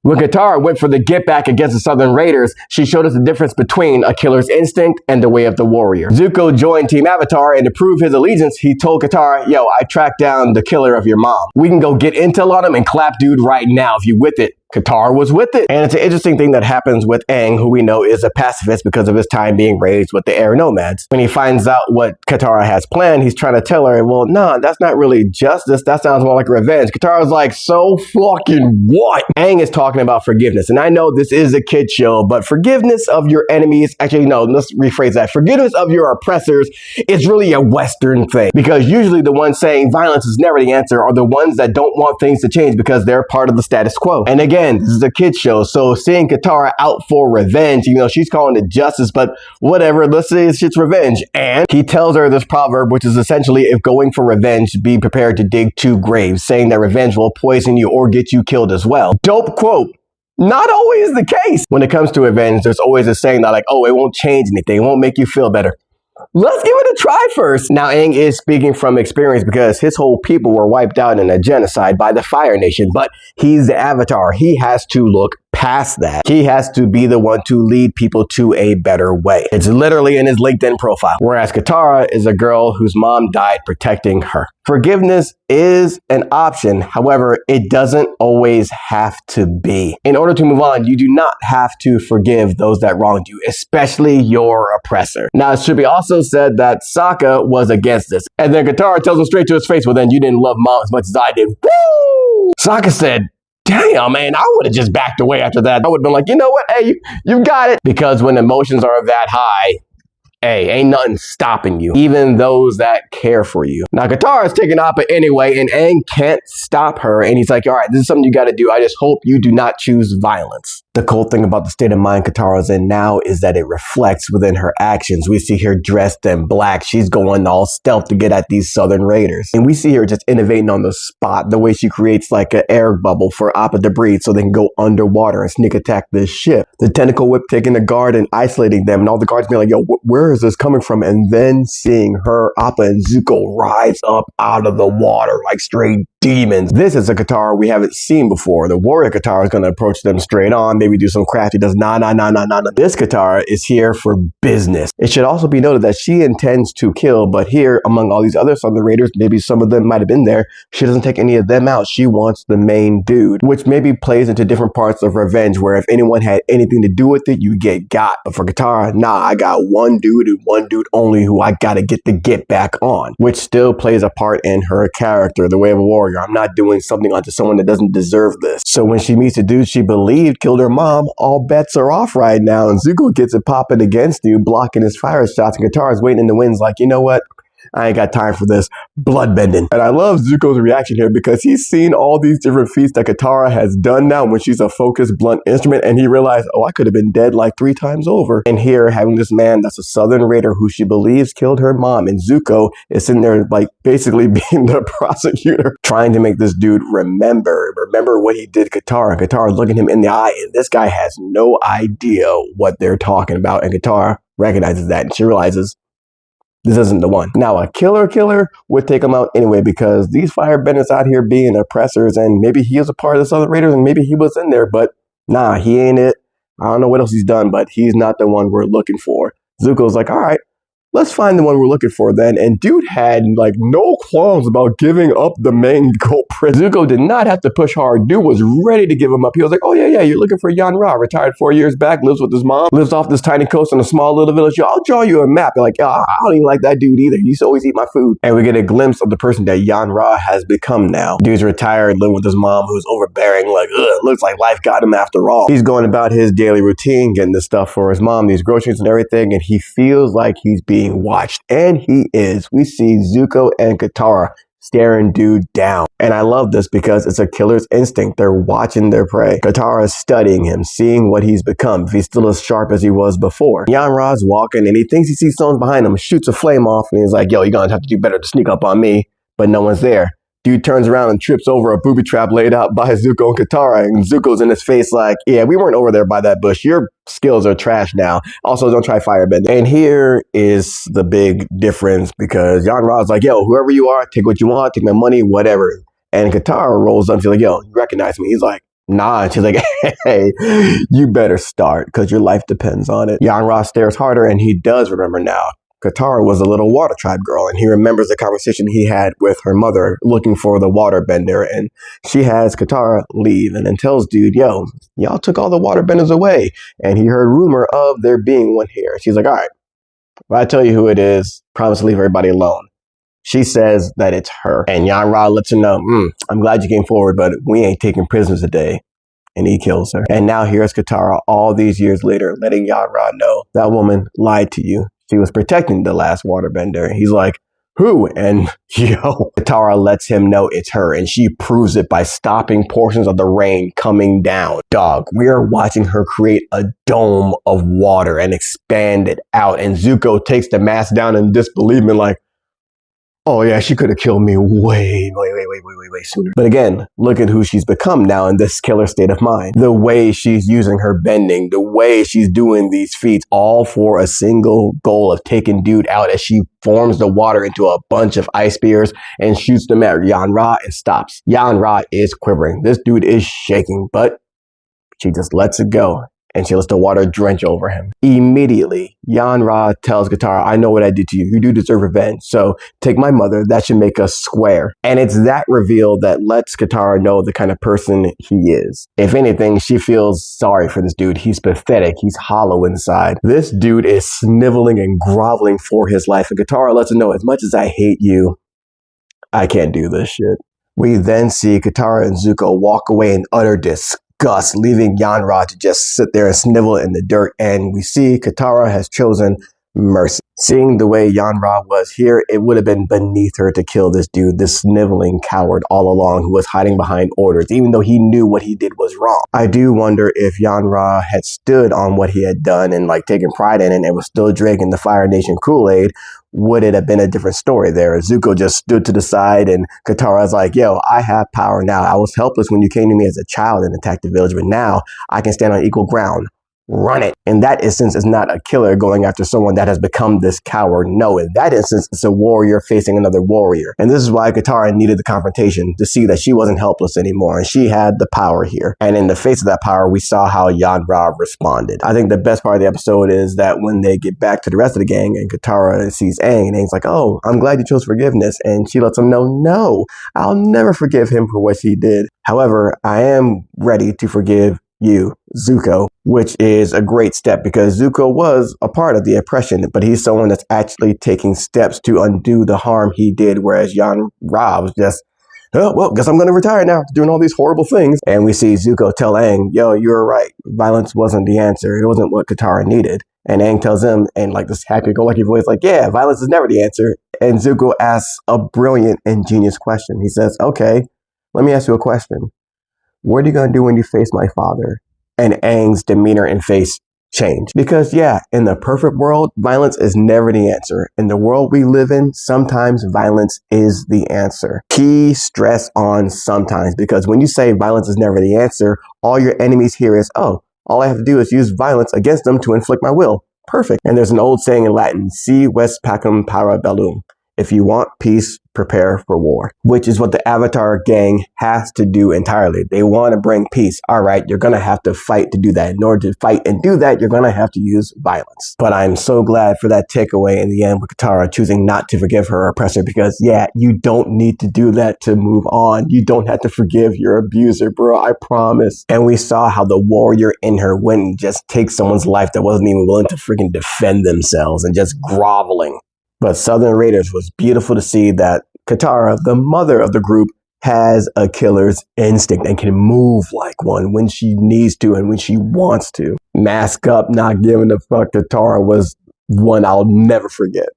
When Katara went for the get back against the Southern Raiders, she showed us the difference between a killer's instinct and the way of the warrior. Zuko joined Team Avatar, and to prove his allegiance, he told Katara, yo, I tracked down the killer of your mom. We can go get intel on him and clap dude right now if you with it. Katara was with it. And it's an interesting thing that happens with Aang, who we know is a pacifist because of his time being raised with the air nomads. When he finds out what Katara has planned, he's trying to tell her, well, nah, that's not really justice. That sounds more like revenge. Katara's like, so fucking what? Aang is talking about forgiveness. And I know this is a kid show, but forgiveness of your enemies, actually, no, let's rephrase that. Forgiveness of your oppressors is really a Western thing, because usually the ones saying violence is never the answer are the ones that don't want things to change because they're part of the status quo. And again, this is a kid show, so seeing Katara out for revenge, you know, she's calling it justice, but whatever, let's say it's just revenge. And he tells her this proverb, which is essentially, if going for revenge, be prepared to dig 2 graves, saying that revenge will poison you or get you killed as well. Dope quote. Not always the case. When it comes to revenge, there's always a saying that like, oh, it won't change anything, it won't make you feel better. Let's give it a try first. Now, Aang is speaking from experience because his whole people were wiped out in a genocide by the Fire Nation, but he's the Avatar. He has to look past that. He has to be the one to lead people to a better way. It's literally in his LinkedIn profile. Whereas Katara is a girl whose mom died protecting her. Forgiveness is an option. However, it doesn't always have to be. In order to move on, you do not have to forgive those that wronged you, especially your oppressor. Now, it should be also said that Sokka was against this. And then Katara tells him straight to his face, well, then you didn't love mom as much as I did. Woo! Sokka said, damn, man, I would have just backed away after that. I would have been like, you know what? Hey, you got it. Because when emotions are that high, hey, ain't nothing stopping you, even those that care for you. Now, Katara is taking Appa anyway, and Aang can't stop her. And he's like, all right, this is something you got to do. I just hope you do not choose violence. The cool thing about the state of mind Katara's in now is that it reflects within her actions. We see her dressed in black. She's going all stealth to get at these Southern Raiders. And we see her just innovating on the spot, the way she creates like an air bubble for Appa to breathe so they can go underwater and sneak attack this ship. The tentacle whip taking the guard and isolating them, and all the guards being like, yo, where is this coming from? And then seeing her, Appa, and Zuko rise up out of the water like straight demons. This is a Katara we haven't seen before. The warrior Katara is going to approach them straight on, maybe do some crafty, does nah. This Katara is here for business. It should also be noted that she intends to kill, but here, among all these other Southern Raiders, maybe some of them might have been there, she doesn't take any of them out. She wants the main dude, which maybe plays into different parts of revenge, where if anyone had anything to do with it, you get got. But for Katara, nah, I got one dude and one dude only who I gotta get back on, which still plays a part in her character, the way of a warrior. I'm not doing something onto someone that doesn't deserve this. So when she meets a dude she believed killed her mom, all bets are off right now, and Zuko gets it popping against you, blocking his fire shots, and Katara's waiting in the wind's like, you know what? I ain't got time for this bloodbending. And I love Zuko's reaction here because he's seen all these different feats that Katara has done now when she's a focused, blunt instrument, and he realized, oh, I could have been dead like 3 times over. And here, having this man that's a Southern Raider who she believes killed her mom, and Zuko is sitting there like basically being the prosecutor, trying to make this dude remember what he did to Katara. Katara looking him in the eye, and this guy has no idea what they're talking about. And Katara recognizes that, and she realizes this isn't the one. Now, a killer would take him out anyway, because these firebenders out here being oppressors, and maybe he is a part of the Southern Raiders, and maybe he was in there, but nah, he ain't it. I don't know what else he's done, but he's not the one we're looking for. Zuko's like, all right, let's find the one we're looking for then. And dude had like no qualms about giving up the main culprit. Zuko did not have to push hard. Dude was ready to give him up. He was like, oh yeah, you're looking for Yon Rha, retired 4 years back, lives with his mom, lives off this tiny coast in a small little village. Yo, I'll draw you a map. You're like, oh, I don't even like that dude either. He used to always eat my food. And we get a glimpse of the person that Yon Rha has become now. Dude's retired, living with his mom, who's overbearing, like, ugh, looks like life got him after all. He's going about his daily routine, getting this stuff for his mom, these groceries and everything, and he feels like he's being watched. And he is. We see Zuko and Katara staring dude down. And I love this because it's a killer's instinct. They're watching their prey. Katara is studying him, seeing what he's become, if he's still as sharp as he was before. Yon Rha's walking, and he thinks he sees someone behind him, shoots a flame off, and he's like, yo, you're gonna have to do better to sneak up on me. But no one's there. Dude turns around and trips over a booby trap laid out by Zuko and Katara, and Zuko's in his face like, yeah, we weren't over there by that bush. Your skills are trash now. Also, don't try firebending. And here is the big difference, because Yon Rha's like, yo, whoever you are, take what you want, take my money, whatever. And Katara rolls up, she's like, yo, you recognize me? He's like, nah. And she's like, hey, you better start because your life depends on it. Yon Rha stares harder and he does remember now. Katara was a little water tribe girl, and he remembers the conversation he had with her mother looking for the water bender, and she has Katara leave and then tells dude, yo, y'all took all the water benders away, and he heard rumor of there being one here. She's like, all right, well, I tell you who it is, promise to leave everybody alone. She says that it's her, and Yon Rha lets her know, I'm glad you came forward, but we ain't taking prisoners today. And he kills her. And now here's Katara all these years later letting Yon Rha know that woman lied to you. She was protecting the last waterbender. He's like, who? And Katara lets him know it's her, and she proves it by stopping portions of the rain coming down. Dog, we are watching her create a dome of water and expand it out, and Zuko takes the mask down in disbelief, like, oh yeah, she could have killed me way sooner. But again, look at who she's become now in this killer state of mind. The way she's using her bending, the way she's doing these feats, all for a single goal of taking dude out as she forms the water into a bunch of ice spears and shoots them at Yon Rha and stops. Yon Rha is quivering. This dude is shaking, but she just lets it go. And she lets the water drench over him. Immediately, Yon Rha tells Katara, I know what I did to you. You do deserve revenge. So take my mother. That should make us square. And it's that reveal that lets Katara know the kind of person he is. If anything, she feels sorry for this dude. He's pathetic. He's hollow inside. This dude is sniveling and groveling for his life. And Katara lets him know, as much as I hate you, I can't do this shit. We then see Katara and Zuko walk away in utter disgust, leaving Yon Rha to just sit there and snivel in the dirt. And we see Katara has chosen mercy. Seeing the way Yon Rha was here, it would have been beneath her to kill this dude, this sniveling coward all along who was hiding behind orders, even though he knew what he did was wrong. I do wonder if Yon Rha had stood on what he had done and taken pride in it and was still drinking the Fire Nation Kool-Aid, would it have been a different story there? Zuko just stood to the side and Katara's like, yo, I have power now. I was helpless when you came to me as a child and attacked the village, but now I can stand on equal ground. Run it. In that instance, it's not a killer going after someone that has become this coward. No, in that instance, it's a warrior facing another warrior. And this is why Katara needed the confrontation, to see that she wasn't helpless anymore and she had the power here. And in the face of that power, we saw how Yon Rha responded. I think the best part of the episode is that when they get back to the rest of the gang and Katara sees Aang, and Aang's like, oh, I'm glad you chose forgiveness. And she lets him know, no, I'll never forgive him for what he did. However, I am ready to forgive you, Zuko, which is a great step because Zuko was a part of the oppression, but he's someone that's actually taking steps to undo the harm he did, whereas Yon Rha was just, oh, well, guess I'm going to retire now, doing all these horrible things. And we see Zuko tell Aang, yo, you were right. Violence wasn't the answer. It wasn't what Katara needed. And Aang tells him, and this happy-go-lucky voice, yeah, violence is never the answer. And Zuko asks a brilliant and genius question. He says, okay, let me ask you a question. What are you going to do when you face my father? And Aang's demeanor and face change. Because yeah, in the perfect world, violence is never the answer. In the world we live in, sometimes violence is the answer. Key stress on sometimes, because when you say violence is never the answer, all your enemies hear is, oh, all I have to do is use violence against them to inflict my will. Perfect. And there's an old saying in Latin, si vis pacem para bellum. If you want peace, prepare for war, which is what the Avatar gang has to do entirely. They want to bring peace. All right, you're going to have to fight to do that. In order to fight and do that, you're going to have to use violence. But I'm so glad for that takeaway in the end with Katara choosing not to forgive her oppressor because, yeah, you don't need to do that to move on. You don't have to forgive your abuser, bro. I promise. And we saw how the warrior in her went and just take someone's life that wasn't even willing to freaking defend themselves and just groveling. But Southern Raiders was beautiful to see that Katara, the mother of the group, has a killer's instinct and can move like one when she needs to and when she wants to. Mask up, not giving a fuck. Katara was one I'll never forget.